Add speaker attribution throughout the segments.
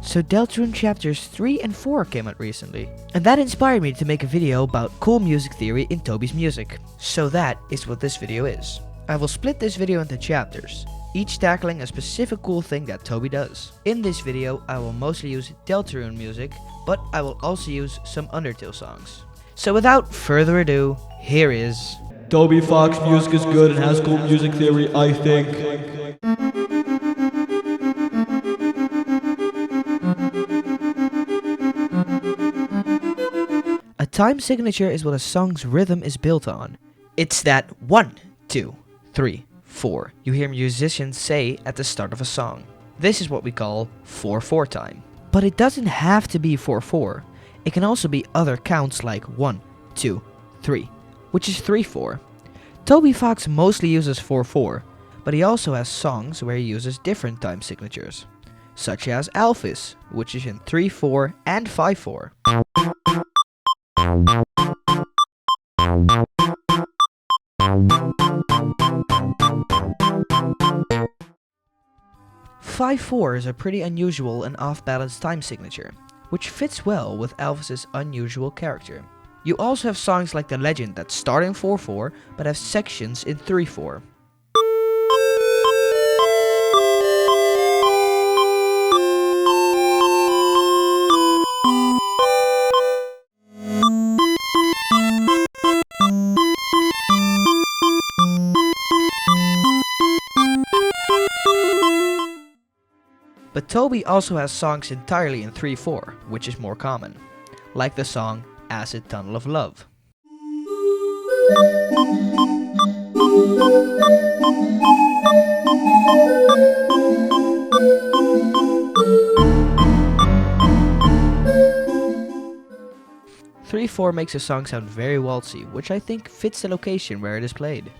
Speaker 1: So Deltarune chapters 3 and 4 came out recently, and that inspired me to make a video about cool music theory in Toby's music. So that is what this video is. I will split this video into chapters, each tackling a specific cool thing that Toby does. In this video I will mostly use Deltarune music, but I will also use some Undertale songs. So without further ado, here is...
Speaker 2: Toby Fox music is good and has cool music theory, I think.
Speaker 1: A time signature is what a song's rhythm is built on. It's that 1, 2, 3, 4 you hear musicians say at the start of a song. This is what we call 4/4 time. But it doesn't have to be 4/4. It can also be other counts like 1, 2, 3, which is 3/4. Toby Fox mostly uses 4/4, but he also has songs where he uses different time signatures, such as Alphys, which is in 3/4 and 5/4. 5/4 is a pretty unusual and off-balance time signature, which fits well with Alphys' unusual character. You also have songs like The Legend that start in 4/4 but have sections in 3/4. But Toby also has songs entirely in 3/4, which is more common, like the song Acid Tunnel of Love. Three/4 makes a song sound very waltzy, which I think fits the location where it is played.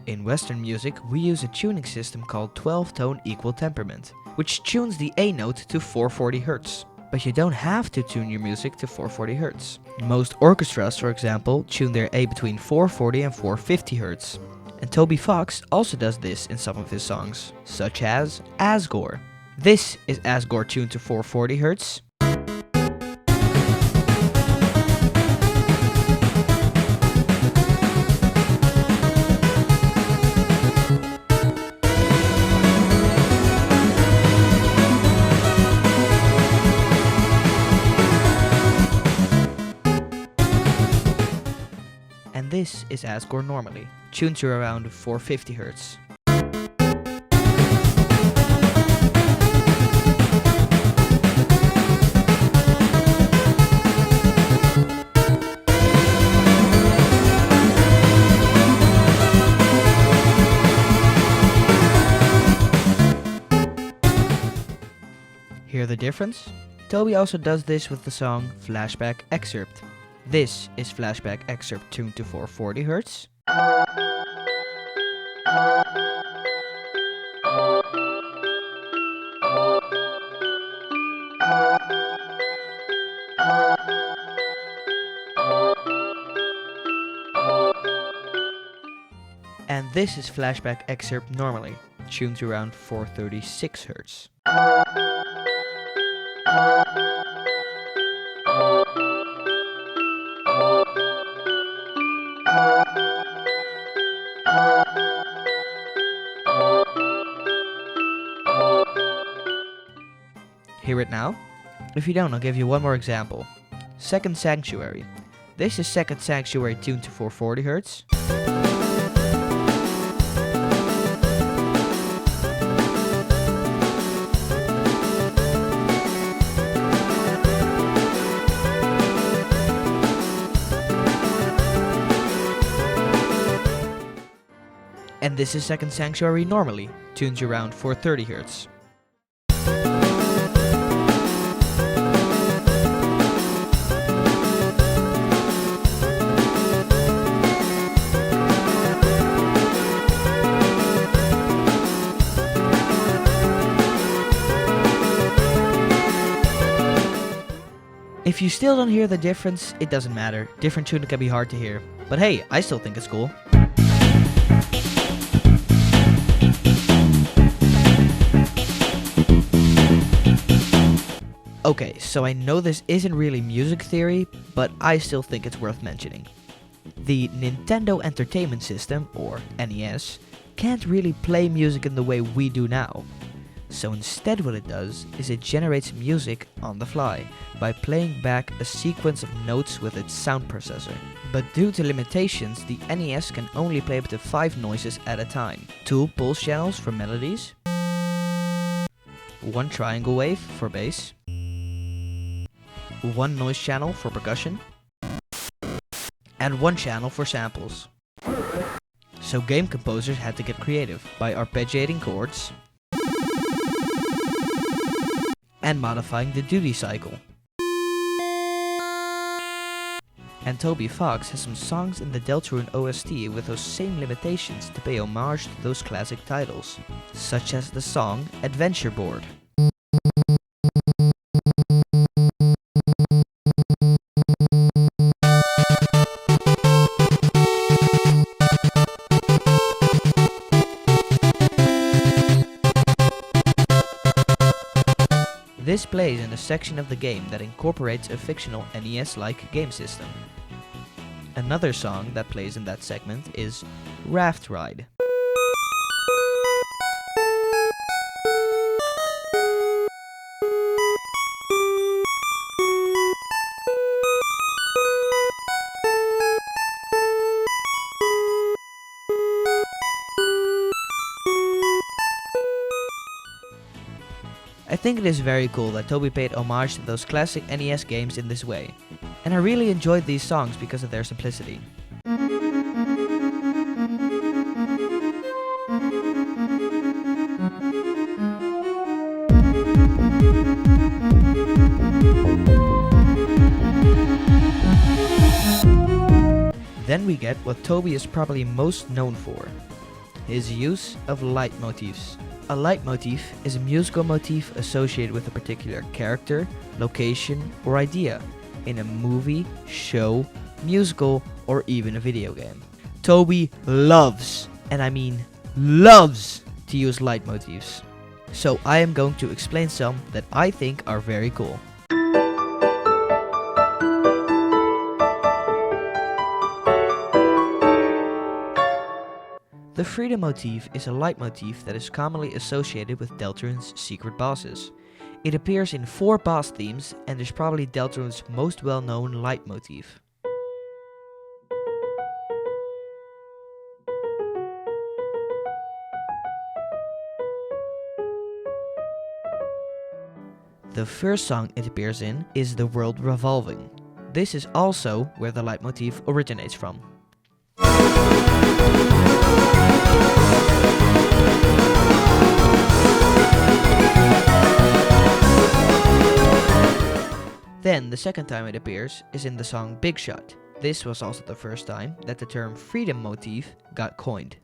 Speaker 1: In Western music, we use a tuning system called 12-tone equal temperament, which tunes the A note to 440 Hz. But you don't have to tune your music to 440 Hz. Most orchestras, for example, tune their A between 440 and 450 Hz. And Toby Fox also does this in some of his songs, such as Asgore. This is Asgore tuned to 440 Hz. And this is Asgore normally, tuned to around 450 Hz. Hear the difference? Toby also does this with the song Flashback Excerpt. This is Flashback Excerpt tuned to 440 Hz. And this is Flashback Excerpt normally, tuned to around 436 Hz. Hear it now? If you don't, I'll give you one more example. Second Sanctuary. This is Second Sanctuary tuned to 440 Hz. And this is Second Sanctuary normally, tuned to around 430 Hz. If you still don't hear the difference, it doesn't matter. Different tuning can be hard to hear. But hey, I still think it's cool. Okay, so I know this isn't really music theory, but I still think it's worth mentioning. The Nintendo Entertainment System, or NES, can't really play music in the way we do now. So instead what it does is it generates music on the fly by playing back a sequence of notes with its sound processor. But due to limitations, the NES can only play up to 5 noises at a time. 2 pulse channels for melodies, 1 triangle wave for bass, 1 noise channel for percussion, and 1 channel for samples. So game composers had to get creative by arpeggiating chords and modifying the duty cycle. And Toby Fox has some songs in the Deltarune OST with those same limitations to pay homage to those classic titles, such as the song Adventure Board. This plays in a section of the game that incorporates a fictional NES-like game system. Another song that plays in that segment is Raft Ride. I think it is very cool that Toby paid homage to those classic NES games in this way, and I really enjoyed these songs because of their simplicity. Then we get what Toby is probably most known for, his use of leitmotifs. A leitmotif is a musical motif associated with a particular character, location, or idea in a movie, show, musical, or even a video game. Toby loves, and I mean loves, to use leitmotifs. So I am going to explain some that I think are very cool. The Freedom motif is a leitmotif that is commonly associated with Deltarune's secret bosses. It appears in 4 boss themes and is probably Deltarune's most well-known leitmotif. The first song it appears in is the world Revolving. This is also where the leitmotif originates from. Then, the second time it appears is in the song Big Shot. This was also the first time that the term freedom motif got coined.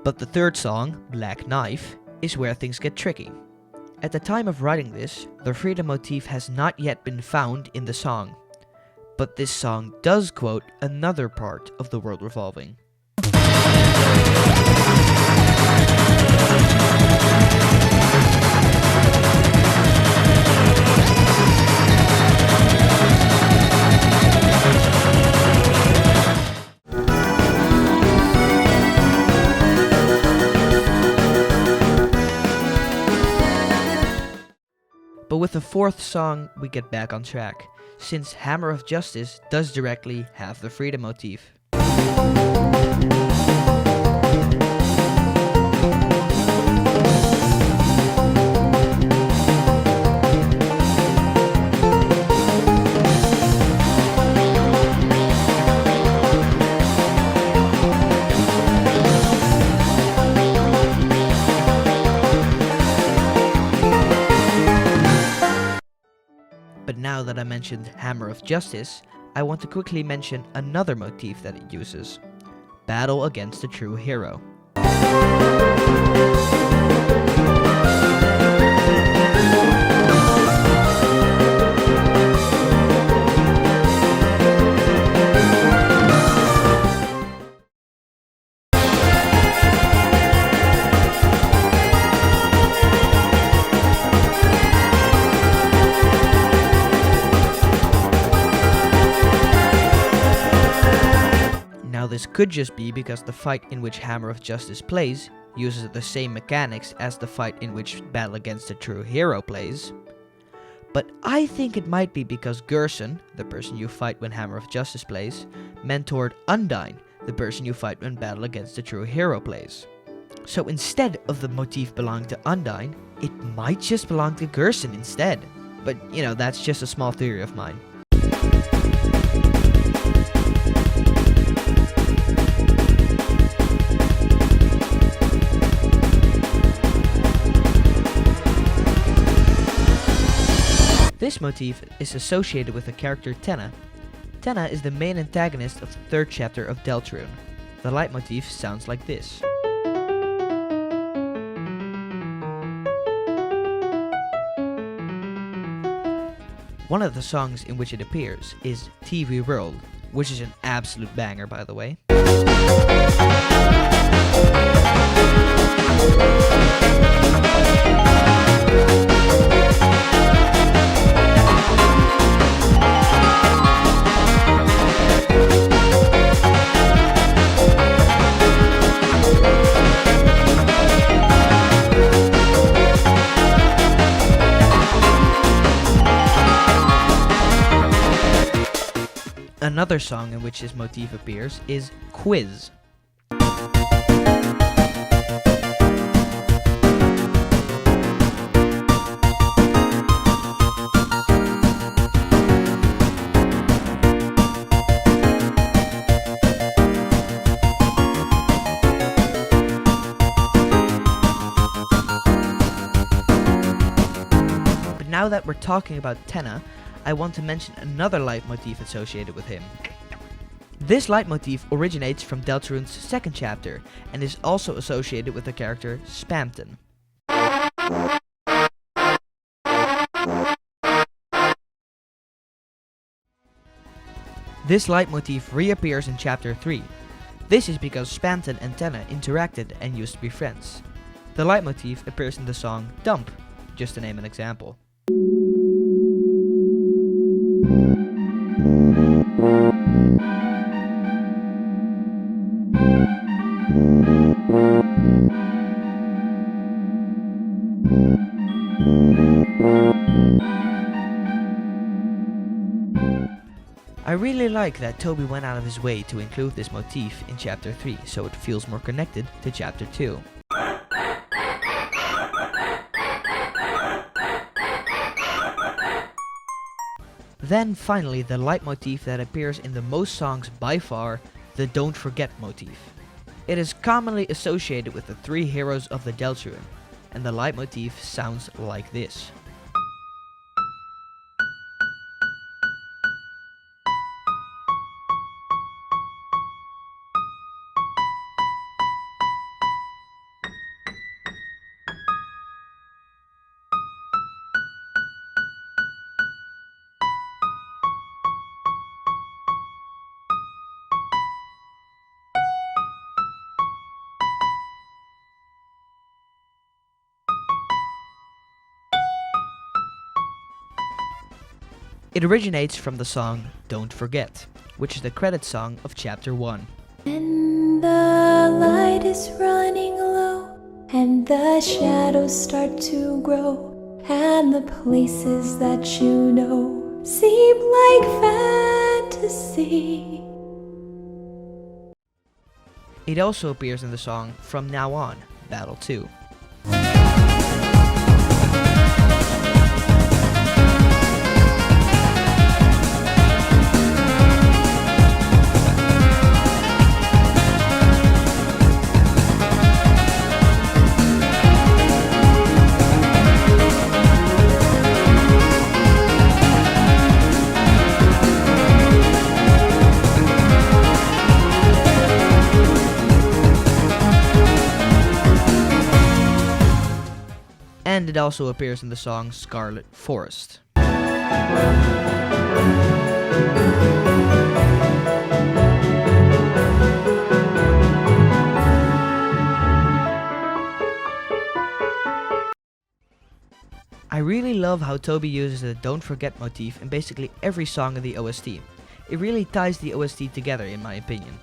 Speaker 1: But the third song, Black Knife, is where things get tricky. At the time of writing this, the freedom motif has not yet been found in the song. But this song does quote another part of the world Revolving. But with the fourth song, we get back on track, since Hammer of Justice does directly have the freedom motif. But now that I mentioned Hammer of Justice, I want to quickly mention another motif that it uses. battle against the true hero. Now this could just be because the fight in which Hammer of Justice plays uses the same mechanics as the fight in which Battle Against the True Hero plays. But I think it might be because Gerson, the person you fight when Hammer of Justice plays, mentored Undyne, the person you fight when Battle Against the True Hero plays. So instead of the motif belonging to Undyne, it might just belong to Gerson instead. But you know, that's just a small theory of mine. This motif is associated with the character Tenna. Tenna is the main antagonist of the 3rd chapter of Deltarune. The leitmotif sounds like this. One of the songs in which it appears is TV World, which is an absolute banger, by the way. Another song in which this motif appears is Quiz. But now that we're talking about Tenna, I want to mention another leitmotif associated with him. This leitmotif originates from Deltarune's 2nd chapter and is also associated with the character Spamton. This leitmotif reappears in chapter 3. This is because Spamton and Tenna interacted and used to be friends. The leitmotif appears in the song Dump, just to name an example. I really like that Toby went out of his way to include this motif in chapter 3, so it feels more connected to chapter 2. Then finally, the leitmotif that appears in the most songs by far, the Don't Forget motif. It is commonly associated with the 3 heroes of the Deltarune, and the leitmotif sounds like this. It originates from the song Don't Forget, which is the credit song of chapter 1.
Speaker 3: And the light is running low, and the shadows start to grow, and the places that you know seem like fantasy.
Speaker 1: It also appears in the song From Now On, Battle 2. and it also appears in the song Scarlet Forest. I really love how Toby uses the Don't Forget motif in basically every song in the OST. It really ties the OST together in my opinion.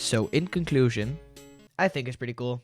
Speaker 1: So in conclusion, I think it's pretty cool.